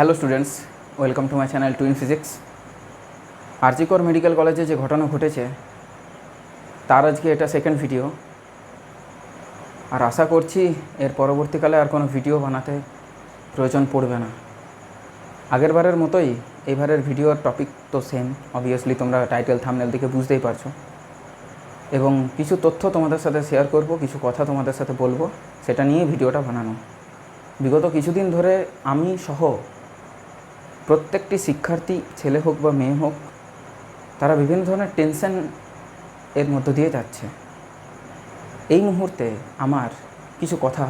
Hello students, welcome to my channel twin physics. RG Kar medical কলেজে যে ঘটনা ঘটেছে তার আজকে এটা সেকেন্ড ভিডিও। আর আশা করছি এর পরবর্তীকালে আর কোনো ভিডিও বানাতে প্রয়োজন পড়বে না। আগের বারের মতোই এবারের ভিডিওর টপিক তো সেম, অবভিয়াসলি তোমরা টাইটেল থাম্বনেল দেখে বুঝতেই পারছো। এবং কিছু তথ্য তোমাদের সাথে শেয়ার করব, কিছু কথা তোমাদের সাথে বলবো, সেটা নিয়ে ভিডিওটা বানানো। বিগত কিছুদিন ধরে আমি সহ প্রত্যেকটি শিক্ষার্থী, ছেলে হোক বা মেয়ে হোক, তারা বিভিন্ন ধরনের টেনশন এর মধ্য দিয়ে যাচ্ছে। এই মুহূর্তে আমার কিছু কথা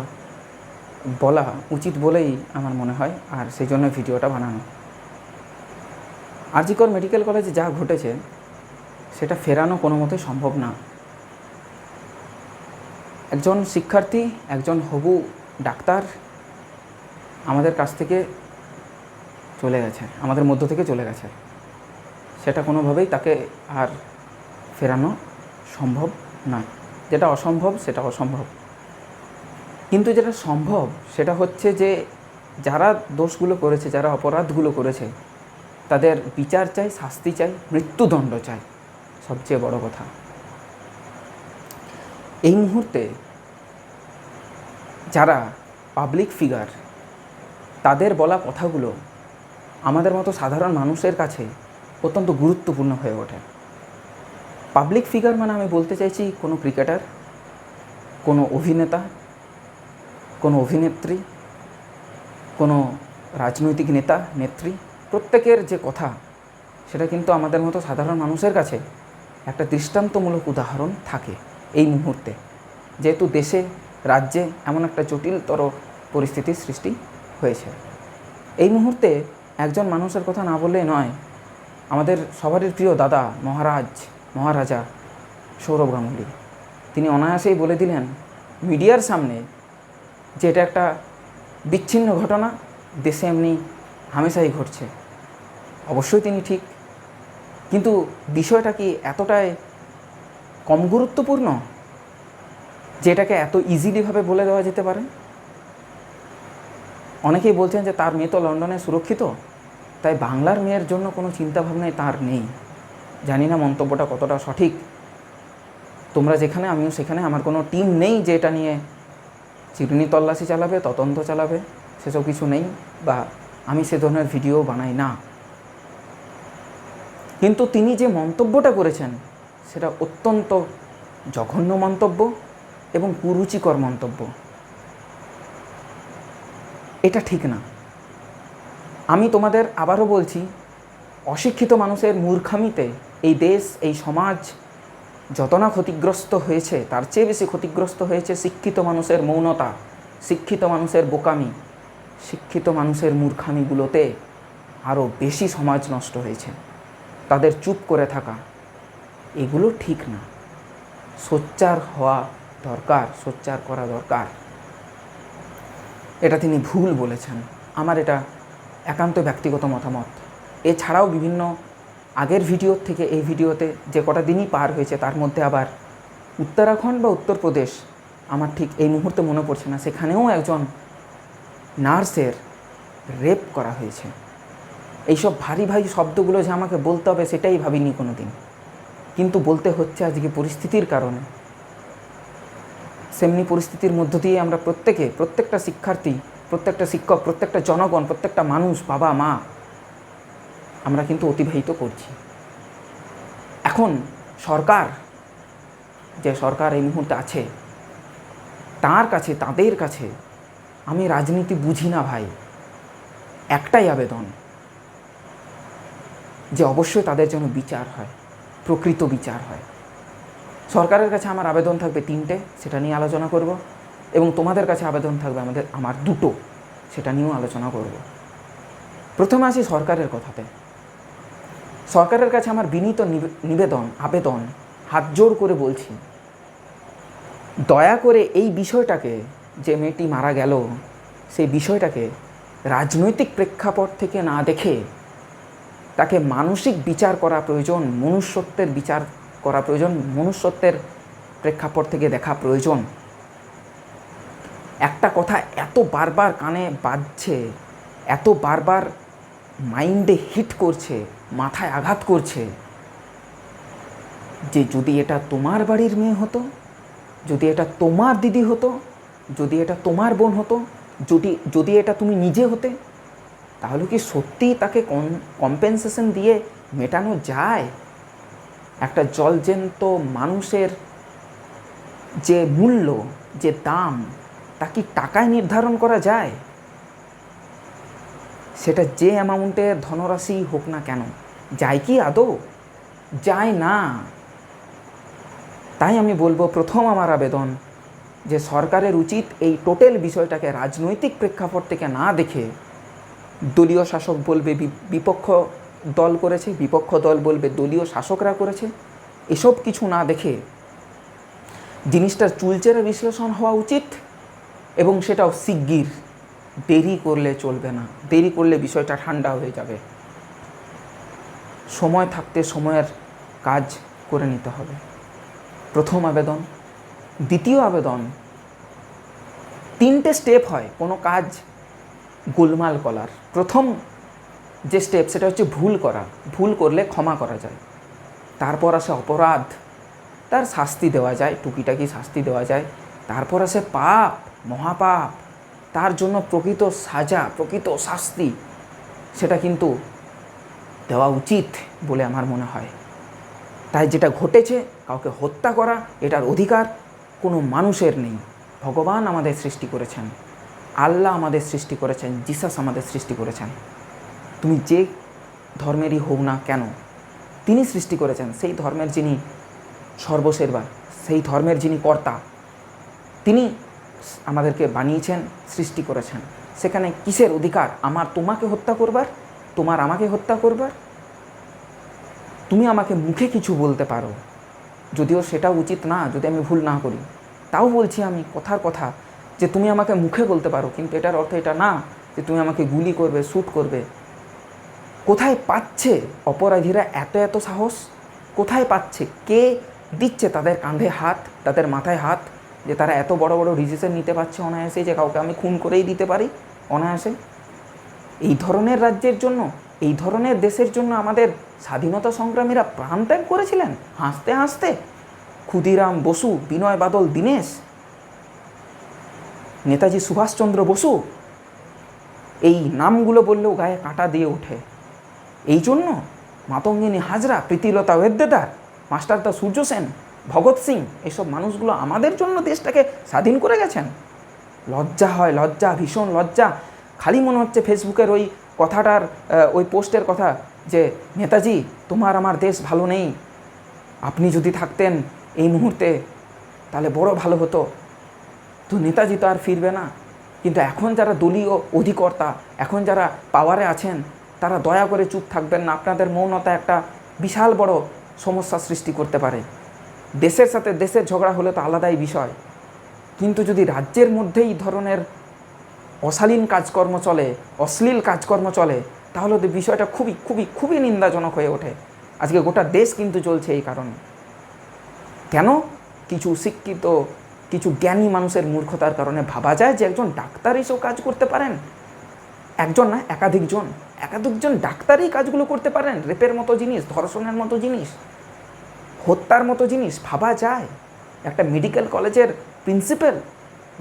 বলা উচিত বলেই আমার মনে হয়, আর সেই জন্য ভিডিওটা বানানো। আরজি কর মেডিকেল কলেজে যা ঘটেছে সেটা ফেরানো কোনো মতেই সম্ভব না। একজন শিক্ষার্থী, একজন হবু ডাক্তার আমাদের কাছ থেকে চলে গেছে, আমাদের মধ্য থেকে চলে গেছে। সেটা কোনোভাবেই তাকে আর ফেরানো সম্ভব না। যেটা অসম্ভব সেটা অসম্ভব, কিন্তু যেটা সম্ভব সেটা হচ্ছে যে যারা দোষগুলো করেছে, যারা অপরাধগুলো করেছে, তাদের বিচার চাই, শাস্তি চাই, মৃত্যুদণ্ড চাই। সবচেয়ে বড় কথা, এই মুহূর্তে যারা পাবলিক ফিগার, তাদের বলা কথাগুলো আমাদের মতো সাধারণ মানুষের কাছে অত্যন্ত গুরুত্বপূর্ণ হয়ে ওঠে। পাবলিক ফিগার মানে আমি বলতে চাইছি কোনো ক্রিকেটার, কোনো অভিনেতা, কোনো অভিনেত্রী, কোনো রাজনৈতিক নেতা নেত্রী, প্রত্যেকের যে কথা সেটা কিন্তু আমাদের মতো সাধারণ মানুষের কাছে একটা দৃষ্টান্তমূলক উদাহরণ থাকে। এই মুহূর্তে যেহেতু দেশে রাজ্যে এমন একটা জটিলতর পরিস্থিতির সৃষ্টি হয়েছে, এই মুহূর্তে একজন মানুষের কথা না বললেই নয়। আমাদের সবারই প্রিয় দাদা, মহারাজা সৌরভ গাঙ্গুলি, তিনি অনায়াসেই বলে দিলেন মিডিয়ার সামনে যে এটা একটা বিচ্ছিন্ন ঘটনা, দেশে এমনি হামেশাই ঘটছে। অবশ্যই তিনি ঠিক, কিন্তু বিষয়টা কি এতটাই কম গুরুত্বপূর্ণ যে এটাকে এত ইজিলিভাবে বলে দেওয়া যেতে পারে? অনেকেই বলছেন যে তার মেয়ে তো লন্ডনে সুরক্ষিত, তাই বাংলার মেয়ের জন্য কোনো চিন্তাভাবনাই তার নেই। জানি না মন্তব্যটা কতটা সঠিক। তোমরা যেখানে, আমিও সেখানে। আমার কোনো টিম নেই যে এটা নিয়ে চিরুনি তল্লাশি চালাবে, তদন্ত চালাবে, সেসব কিছু নেই, বা আমি সে ধরনের ভিডিও বানাই না। কিন্তু তিনি যে মন্তব্যটা করেছেন সেটা অত্যন্ত জঘন্য মন্তব্য এবং কুরুচিকর মন্তব্য। এটা ঠিক না। আমি তোমাদের আবারও বলছি, অশিক্ষিত মানুষের মূর্খামিতে এই দেশ, এই সমাজ যত না ক্ষতিগ্রস্ত হয়েছে, তার চেয়ে বেশি ক্ষতিগ্রস্ত হয়েছে শিক্ষিত মানুষের মৌনতা, শিক্ষিত মানুষের বোকামি, শিক্ষিত মানুষের মূর্খামিগুলোতে আরও বেশি সমাজ নষ্ট হয়েছে। তাদের চুপ করে থাকা এগুলো ঠিক না। সোচ্চার হওয়া দরকার, সোচ্চার করা দরকার। এটা তিনি ভুল বলেছেন, আমার এটা একান্ত ব্যক্তিগত মতামত। এছাড়াও বিভিন্ন আগের ভিডিওর থেকে এই ভিডিওতে যে কটা দিনই পার হয়েছে, তার মধ্যে আবার উত্তরাখণ্ড বা উত্তরপ্রদেশ, আমার ঠিক এই মুহূর্তে মনে পড়ছে না, সেখানেও একজন নার্সের রেপ করা হয়েছে। এইসব ভারী ভারী শব্দগুলো যে আমাকে বলতে হবে সেটাই ভাবিনি কোনো দিন, কিন্তু বলতে হচ্ছে আজকে পরিস্থিতির কারণে। সেমনি পরিস্থিতির মধ্য দিয়ে আমরা প্রত্যেকটা শিক্ষার্থী, প্রত্যেকটা শিক্ষক, প্রত্যেকটা জনগণ, প্রত্যেকটা মানুষ, বাবা মা, আমরা কিন্তু অতিবাহিত করছি। এখন সরকার, যে সরকার এই মুহূর্তে আছে, তাদের কাছে আমি রাজনীতি বুঝি না ভাই, একটাই আবেদন যে অবশ্যই তাদের জন্য বিচার হয়, প্রকৃত বিচার হয়। সরকারের কাছে আমার আবেদন থাকবে তিনটে, সেটা নিয়ে আলোচনা করব, এবং তোমাদের কাছে আবেদন থাকবে আমার দুটো, সেটা নিয়েও আলোচনা করব। প্রথমে আসি সরকারের কথাতে। সরকারের কাছে আমার বিনীত আবেদন, হাত জোড় করে বলছি, দয়া করে এই বিষয়টাকে, যে মেয়েটি মারা গেল, সেই বিষয়টাকে রাজনৈতিক প্রেক্ষাপট থেকে না দেখে তাকে মানসিক বিচার করা প্রয়োজন, মনুষ্যত্বের বিচার করা প্রয়োজন, মনুষ্যত্বের প্রেক্ষাপট থেকে দেখা প্রয়োজন। একটা কথা এত বারবার কানে বাজছে, এত বারবার মাইন্ডে হিট করছে, মাথায় আঘাত করছে যে যদি এটা তোমার বাড়ির মেয়ে হতো, যদি এটা তোমার দিদি হতো, যদি এটা তোমার বোন হতো, যদি এটা তুমি নিজে হতে, তাহলে কি সত্যিই তাকে কম্পেনসেশন দিয়ে মেটানো যায়? একটা জলজ্যান্ত মানুষের যে মূল্য, যে দাম, তা কি টাকায় নির্ধারণ করা যায়? সেটা যে অ্যামাউন্টের ধনরাশি হোক না কেন, যায় কি আদৌ? যায় না। তাই আমি বলবো, প্রথম আমার আবেদন যে সরকারের উচিত এই টোটাল বিষয়টাকে রাজনৈতিক প্রেক্ষাপট থেকে না দেখে, দলীয় শাসক বলবে বিপক্ষ দল করেছে, বিপক্ষ দল বলবে দলীয় শাসকরা করেছে, এসব কিছু না দেখে জিনিসটার চুলচেরা বিশ্লেষণ হওয়া উচিত, এবং সেটাও শিগগির। দেরি করলে চলবে না, দেরি করলে বিষয়টা ঠান্ডা হয়ে যাবে। সময় থাকতে সময়ের কাজ করে নিতে হবে, প্রথম আবেদন। দ্বিতীয় আবেদন, 3টে স্টেপ হয় কোনো কাজ গোলমাল করার। প্রথম যে স্টেপ সেটা হচ্ছে ভুল করা। ভুল করলে ক্ষমা করা যায়। তারপর আসে অপরাধ, তার শাস্তি দেওয়া যায়, টুকিটাকি শাস্তি দেওয়া যায়। তারপর আসে পাপ, মহাপাপ, তার জন্য প্রকৃত সাজা, প্রকৃত শাস্তি, সেটা কিন্তু দেওয়া উচিত বলে আমার মনে হয়। তাই যেটা ঘটেছে, কাউকে হত্যা করা, এটার অধিকার কোনো মানুষের নেই। ভগবান আমাদের সৃষ্টি করেছেন, আল্লাহ আমাদের সৃষ্টি করেছেন, জিসাস আমাদের সৃষ্টি করেছেন। তুমি যে ধর্মেরই হোক না কেন, তিনি সৃষ্টি করেছেন। সেই ধর্মের যিনি সর্বসেবা, সেই ধর্মের যিনি কর্তা, তিনি আমাদেরকে বানিয়েছেন, সৃষ্টি করেছেন। সেখানে কিসের অধিকার আমার তোমাকে হত্যা করবার, তোমার আমাকে হত্যা করবার? তুমি আমাকে মুখে কিছু বলতে পারো, যদিও সেটা উচিত না, যদি আমি ভুল না করি, তাও বলছি আমি কথার কথা, যে তুমি আমাকে মুখে বলতে পারো, কিন্তু এটার অর্থ এটা না যে তুমি আমাকে গুলি করবে, শ্যুট করবে। কোথায় পাচ্ছে অপরাধীরা এত এত সাহস? কোথায় পাচ্ছে? কে দিচ্ছে তাদের কাঁধে হাত, তাদের মাথায় হাত, যে তারা এত বড় বড় ডিসিশন নিতে পারছে অনায়াসে, যে কাউকে আমি খুন করেই দিতে পারি অনায়াসে? এই ধরনের রাজ্যের জন্য, এই ধরনের দেশের জন্য আমাদের স্বাধীনতা সংগ্রামীরা প্রাণত্যাগ করেছিলেন হাসতে হাসতে। ক্ষুদিরাম বসু, বিনয় বাদল দীনেশ, নেতাজি সুভাষচন্দ্র বসু, এই নামগুলো বললেও গায়ে কাঁটা দিয়ে ওঠে। এই জন্য মাতঙ্গিনী হাজরা, প্রীতিলতা ওয়েদ্দেদার, মাস্টারদা সূর্য সেন, ভগৎ সিং, এইসব মানুষগুলো আমাদের জন্য দেশটাকে স্বাধীন করে গেছেন। লজ্জা হয়, লজ্জা, ভীষণ লজ্জা। খালি মনে হচ্ছে ফেসবুকের ওই কথাটার, ওই পোস্টের কথা, যে নেতাজি তোমার আমার দেশ ভালো নেই, আপনি যদি থাকতেন এই মুহূর্তে তাহলে বড় ভালো হতো। তো নেতাজি তো আর ফিরবে না। কিন্তু এখন যারা দলীয় অধিকর্তা, এখন যারা পাওয়ারে আছেন, তারা দয়া করে চুপ থাকবেন না। আপনাদের মৌনতা একটা বিশাল বড় সমস্যা সৃষ্টি করতে পারে। দেশের সাথে দেশের ঝগড়া হলে তো আলাদাই বিষয়, কিন্তু যদি রাজ্যের মধ্যেই ধরনের অশালীন কাজকর্ম চলে, অশ্লীল কাজকর্ম চলে, তাহলে তো বিষয়টা খুবই খুবই খুবই নিন্দাজনক হয়ে ওঠে। আজকে গোটা দেশ কিন্তু চলছে এই কারণে। কেন? কিছু শিক্ষিত, কিছু জ্ঞানী মানুষের মূর্খতার কারণে ভাবা যায় যে একজন ডাক্তার এইসব কাজ করতে পারেন। একজন না, একাধিকজন ডাক্তারই কাজগুলো করতে পারেন। রেপের মতো জিনিস, ধর্ষণের মতো জিনিস, হত্যার মতো জিনিস ভাবা যায়। একটা মেডিকেল কলেজের প্রিন্সিপাল,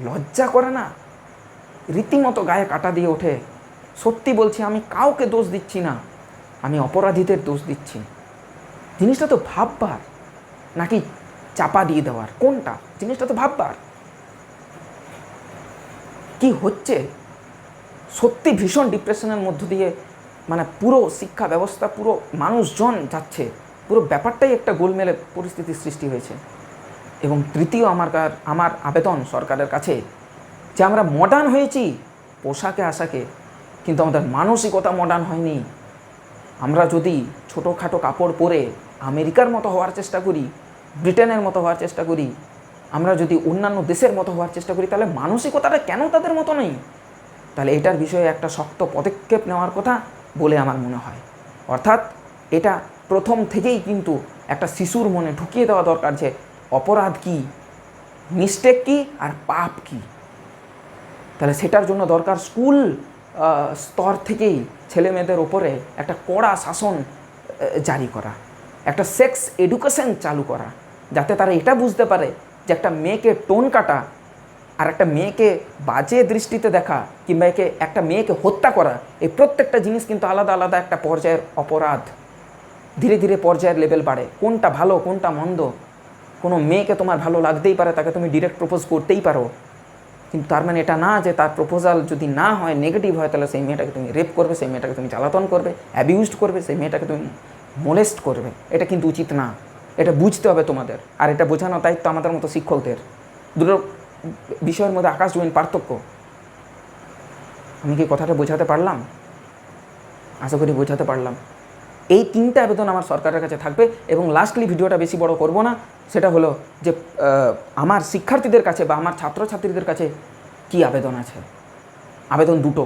লজ্জা করে না? রীতিমতো গায়ে কাটা দিয়ে ওঠে। সত্যি বলছি, আমি কাউকে দোষ দিচ্ছি না, আমি অপরাধীদের দোষ দিচ্ছি। জিনিসটা তো ভাববার, নাকি চাপা দিয়ে দেওয়ার? কোনটা? জিনিসটা তো ভাববার। কি হচ্ছে? সত্যি ভীষণ ডিপ্রেশনের মধ্য দিয়ে মানে পুরো শিক্ষা ব্যবস্থা, পুরো মানুষজন যাচ্ছে। পুরো ব্যাপারটাই একটা গোলমেলে পরিস্থিতির সৃষ্টি হয়েছে। এবং তৃতীয় আমার আবেদন সরকারের কাছে, যে আমরা মডার্ন হয়েছি পোশাকে আশাকে, কিন্তু আমাদের মানসিকতা মডার্ন হয়নি। আমরা যদি ছোটোখাটো কাপড় পরে আমেরিকার মতো হওয়ার চেষ্টা করি, ব্রিটেনের মতো হওয়ার চেষ্টা করি, আমরা যদি অন্যান্য দেশের মতো হওয়ার চেষ্টা করি, তাহলে মানসিকতাটা কেন তাদের মতো নেই? তাহলে এটার বিষয়ে একটা শক্ত পদক্ষেপ নেওয়ার কথা বলে আমার মনে হয়। অর্থাৎ এটা প্রথম থেকেই কিন্তু একটা শিশুর মনে ঢুকিয়ে দেওয়া দরকার যে অপরাধ কী, মিস্টেক কী আর পাপ কী। তাহলে সেটার জন্য দরকার স্কুল স্তর থেকেই ছেলে মেয়েদের ওপরে একটা কড়া শাসন জারি করা, একটা সেক্স এডুকেশন চালু করা, যাতে তারা এটা বুঝতে পারে যে একটা মেয়েকে টোন কাটা আর একটা মেয়েকে বাজে দৃষ্টিতে দেখা কিংবা একটা মেয়েকে হত্যা করা, এই প্রত্যেকটা জিনিস কিন্তু আলাদা আলাদা একটা পর্যায়ের অপরাধ। ধীরে ধীরে পর্যায়ের লেভেল বাড়ে, কোনটা ভালো কোনটা মন্দ। কোনো মেয়েকে তোমার ভালো লাগতেই পারে, তাকে তুমি ডিরেক্ট প্রপোজ করতেই পারো, কিন্তু তার মানে এটা না যে তার প্রপোজাল যদি না হয়, নেগেটিভ হয়, তাহলে সেই মেয়েটাকে তুমি রেপ করবে, সেই মেয়েটাকে তুমি জ্বালাতন করবে, অ্যাবিউজড করবে, সেই মেয়েটাকে তুমি মোলেস্ট করবে। এটা কিন্তু উচিত না, এটা বুঝতে হবে তোমাদের। আর এটা বোঝানোর দায়িত্ব আমাদের মতো শিক্ষকদের। দুটো বিষয়ের মধ্যে আকাশ জমিন পার্থক্য। আমি কি কথাটা বোঝাতে পারলাম? আশা করি বোঝাতে পারলাম। এই তিনটা আবেদন আমার সরকারের কাছে থাকবে। এবং লাস্টলি, ভিডিওটা বেশি বড় করব না, সেটা হলো যে আমার শিক্ষার্থীদের কাছে বা আমার ছাত্রছাত্রীদের কাছে কি আবেদন আছে। আবেদন দুটো,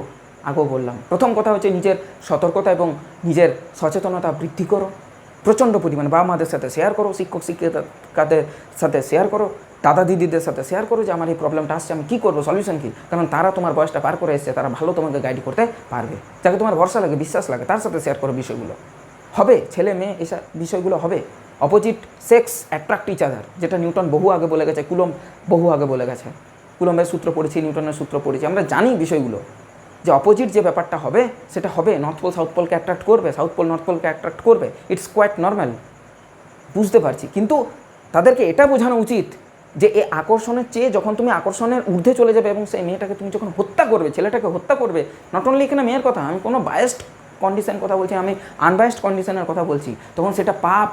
আগেও বললাম। প্রথম কথা হচ্ছে নিজের সতর্কতা এবং নিজের সচেতনতা বৃদ্ধি করো প্রচণ্ড পরিমাণে। বাবা মাদের সাথে শেয়ার করো, শিক্ষক শিক্ষিকাদের সাথে শেয়ার করো, দাদা দিদিদের সাথে শেয়ার করো যে আমার এই প্রবলেমটা আসছে, আমি কী করবো, সলিউশন কী। কারণ তারা তোমার বয়সটা পার করে এসছে, তারা ভালো তোমাকে গাইড করতে পারবে। যাকে তোমার ভরসা লাগে, বিশ্বাস লাগে, তার সাথে শেয়ার করো বিষয়গুলো। হবে ছেলে মেয়ে এসব বিষয়গুলো হবে। Opposite sex attract each other, যেটা নিউটন বহু আগে বলে গেছে, কুলম্ব বহু আগে বলে গেছে। কুলম্বের সূত্র পড়েছি, নিউটনের সূত্র পড়েছি, আমরা জানি বিষয়গুলো, যে অপোজিট যে ব্যাপারটা হবে সেটা হবে। নর্থ পোল সাউথ পোলকে অ্যাট্রাক্ট করবে, সাউথ পোল নর্থ পোলকে অ্যাট্রাক্ট করবে, ইটস কোয়াইট নর্মাল। বুঝতে পারছি, কিন্তু তাদেরকে এটা বোঝানো উচিত যে এই আকর্ষণের চেয়ে যখন তুমি আকর্ষণের ঊর্ধ্বে চলে যাবে এবং সেই মেয়েটাকে তুমি যখন হত্যা করবে, ছেলেটাকে হত্যা করবে, নট অনলি এখানে মেয়ের কথা, আমি কোনো বায়াসড কন্ডিশন কথা বলছি, আমি আনবায়াসড কন্ডিশনের কথা বলছি, তখন সেটা পাপ,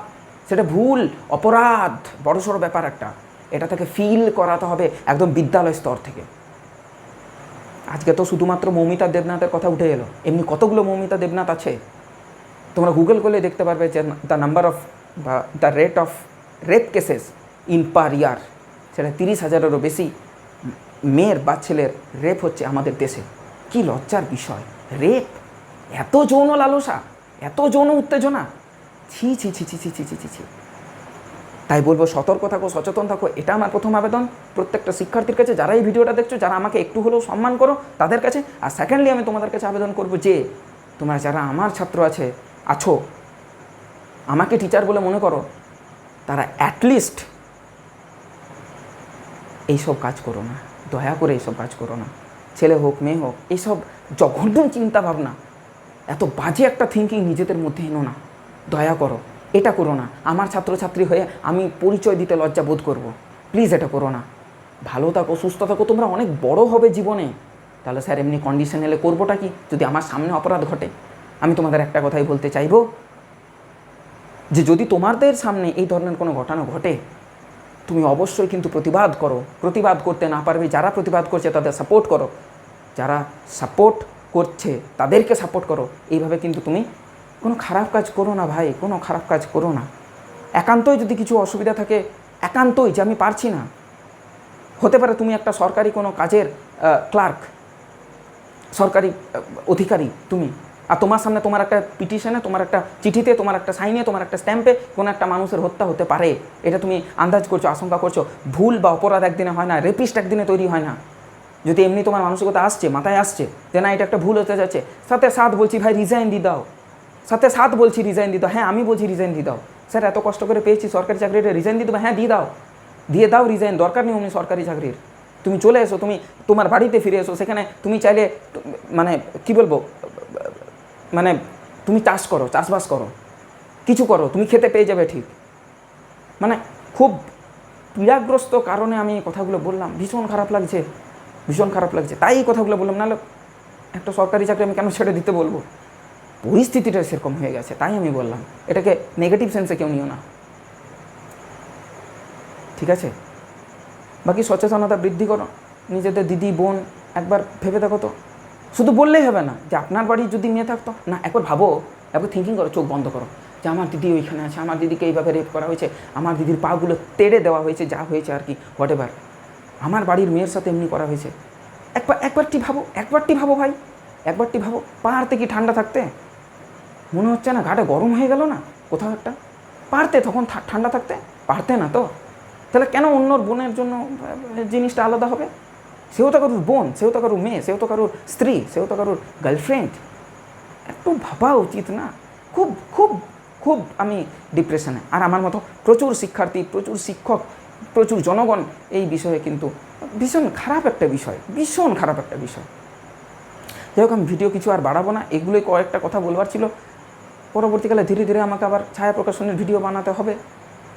সেটা ভুল, অপরাধ, বড়সড় ব্যাপার একটা। এটা থেকে ফিল করাতে হবে একদম বিদ্যালয় স্তর থেকে। আজকে তো শুধুমাত্র মৌমিতা দেবনাথের কথা উঠে এলো, এমনি কতগুলো মৌমিতা দেবনাথ আছে। তোমরা গুগল করলে দেখতে পারবে যে দ্য নাম্বার অফ বা the rate of rape cases in per year, সেটা 30,000-এরও বেশি মেয়ের বা ছেলের রেপ হচ্ছে আমাদের দেশে। কি লজ্জার বিষয়! রেপ, এত যৌন লালসা, এত যৌন উত্তেজনা, ছি ছি ছি ছি ছি ছি ছি ছি ছি। তাই বলবো, সতর্ক থাকো, সচেতন থাকো। এটা আমার প্রথম আবেদন প্রত্যেকটা শিক্ষার্থীর কাছে, যারা এই ভিডিওটা দেখছো, যারা আমাকে একটু হলেও সম্মান করো তাদের কাছে। আর সেকেন্ডলি, আমি তোমাদের কাছে আবেদন করবো যে তোমরা যারা আমার ছাত্র আছো, আমাকে টিচার বলে মনে করো, তারা অ্যাটলিস্ট এইসব কাজ করো না, দয়া করে এইসব কাজ করো না। ছেলে হোক মেয়ে হোক, এইসব জঘন্য চিন্তা ভাবনা, এত বাজে একটা থিঙ্কিং নিজেদের মধ্যে এনো না, দয়া করো, এটা করো না। আমার ছাত্রছাত্রী হয়ে আমি পরিচয় দিতে লজ্জা বোধ করবো, প্লিজ এটা করো না। ভালো থাকো, সুস্থ থাকো, তোমরা অনেক বড় হবে জীবনে। তাহলে স্যার এমনি কন্ডিশন এলে করবোটা কি যদি আমার সামনে অপরাধ ঘটে? আমি তোমাদের একটা কথাই বলতে চাইবো, যে যদি তোমাদের সামনে এই ধরনের কোনো ঘটনা ঘটে, তুমি অবশ্যই কিন্তু প্রতিবাদ করো। প্রতিবাদ করতে না পারবে, যারা প্রতিবাদ করছে তাদের সাপোর্ট করো, যারা সাপোর্ট করছে তাদেরকে সাপোর্ট করো। এইভাবে কিন্তু তুমি কোনো খারাপ কাজ করো না ভাই, কোনো খারাপ কাজ করো না। একান্তই যদি কিছু অসুবিধা থাকে, একান্তই যে আমি পারছি না, হতে পারে তুমি একটা সরকারি কোনো কাজের ক্লার্ক, সরকারি অধিকারী তুমি, আর তোমার সামনে তোমার একটা পিটিশনে, তোমার একটা চিঠিতে, তোমার একটা সাইনে, তোমার একটা স্ট্যাম্পে কোনো একটা মানুষের হত্যা হতে পারে, এটা তুমি আন্দাজ করছো, আশঙ্কা করছো। ভুল বা অপরাধ একদিনে হয় না, রেপিস্ট একদিনে তৈরি হয় না। যদি এমনি তোমার মানসিকতা আসছে, মাথায় আসছে যে না এটা একটা ভুল হতে যাচ্ছে, সাথে সাথ বলছি ভাই রিজাইন দিয়ে দাও, সাথে সাথ বলছি রিজাইন দিয়ে দাও। হ্যাঁ, আমি বলছি রিজাইন দিয়ে দাও। স্যার এত কষ্ট করে পেয়েছি সরকারি চাকরিটা, রিজাইন দিয়ে দেবো? হ্যাঁ দিয়ে দাও রিজাইন, দরকার নেই অমনি সরকারি চাকরির। তুমি চলে এসো, তুমি তোমার বাড়িতে ফিরে এসো, সেখানে তুমি চাইলে মানে কি বলবো, মানে তুমি চাষ করো, চাষবাস করো, কিছু করো, তুমি খেতে পেয়ে যাবে ঠিক। মানে খুব পীড়াগ্রস্ত কারণে আমি এই কথাগুলো বললাম, ভীষণ খারাপ লাগছে, ভীষণ খারাপ লাগছে, তাই এই কথাগুলো বললাম। নাহলে একটা সরকারি চাকরি আমি কেন ছেড়ে দিতে বলবো? পরিস্থিতিটা সেরকম হয়ে গেছে, তাই আমি বললাম। এটাকে নেগেটিভ সেন্সে কেউ নিও না, ঠিক আছে? বাকি সচেতনতা বৃদ্ধি করো, নিজেদের দিদি বোন একবার ভেবে দেখো তো। শুধু বললেই হবে না যে আপনার বাড়ির যদি মেয়ে থাকতো না, একবার ভাবো, একবার থিঙ্কিং করো, চোখ বন্ধ করো, যে আমার দিদি ওইখানে আছে, আমার দিদিকে এইভাবে রেপ করা হয়েছে, আমার দিদির পাগুলো তেড়ে দেওয়া হয়েছে, যা হয়েছে আর কি, হোয়াট এভার, আমার বাড়ির মেয়ের সাথে এমনি করা হয়েছে। একবারটি ভাবো ভাই, একবারটি ভাবো। পাহাড়তে কি ঠান্ডা থাকতে? মনে হচ্ছে না ঘাটে গরম হয়ে গেল না কোথাও একটা? পারতে তখন ঠান্ডা থাকতে? পারতে না তো। তাহলে কেন অন্যর বোনের জন্য জিনিসটা আলাদা হবে? সেও তো কারোর বোন, সেও তো কারোর মেয়ে, সেও তো কারোর স্ত্রী, সেও তো কারোর গার্লফ্রেন্ড। একটু ভাবা উচিত না? খুব খুব খুব আমি ডিপ্রেশনে। আর আমার মতো প্রচুর শিক্ষার্থী, প্রচুর শিক্ষক, প্রচুর জনগণ এই বিষয়ে কিন্তু ভীষণ খারাপ একটা বিষয়, ভীষণ খারাপ একটা বিষয়। যাই হোক, আমি ভিডিও কিছু আর বাড়াবো না, এগুলোই কয়েকটা কথা বলবার ছিল। পরবর্তীকালে ধীরে ধীরে আমাকে আবার ছায়া প্রকাশনের ভিডিও বানাতে হবে,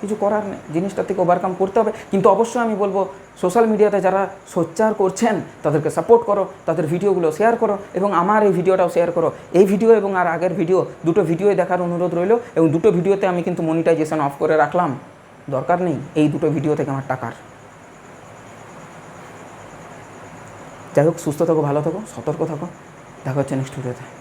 কিছু করার নেই, জিনিসটা থেকে ওভারকাম করতে হবে। কিন্তু অবশ্যই আমি বলবো, সোশ্যাল মিডিয়াতে যারা সোচ্চার করছেন তাদেরকে সাপোর্ট করো, তাদের ভিডিওগুলো শেয়ার করো এবং আমার এই ভিডিওটাও শেয়ার করো। এই ভিডিও এবং আর আগের ভিডিও, দুটো ভিডিওই দেখার অনুরোধ রইল। এবং দুটো ভিডিওতে আমি কিন্তু মনিটাইজেশন অফ করে রাখলাম, দরকার নেই এই দুটো ভিডিও থেকে আমার টাকার। যাই হোক, সুস্থ থাকো, ভালো থাকো, সতর্ক থাকো, দেখা হচ্ছে নেক্সট ভিডিওতে।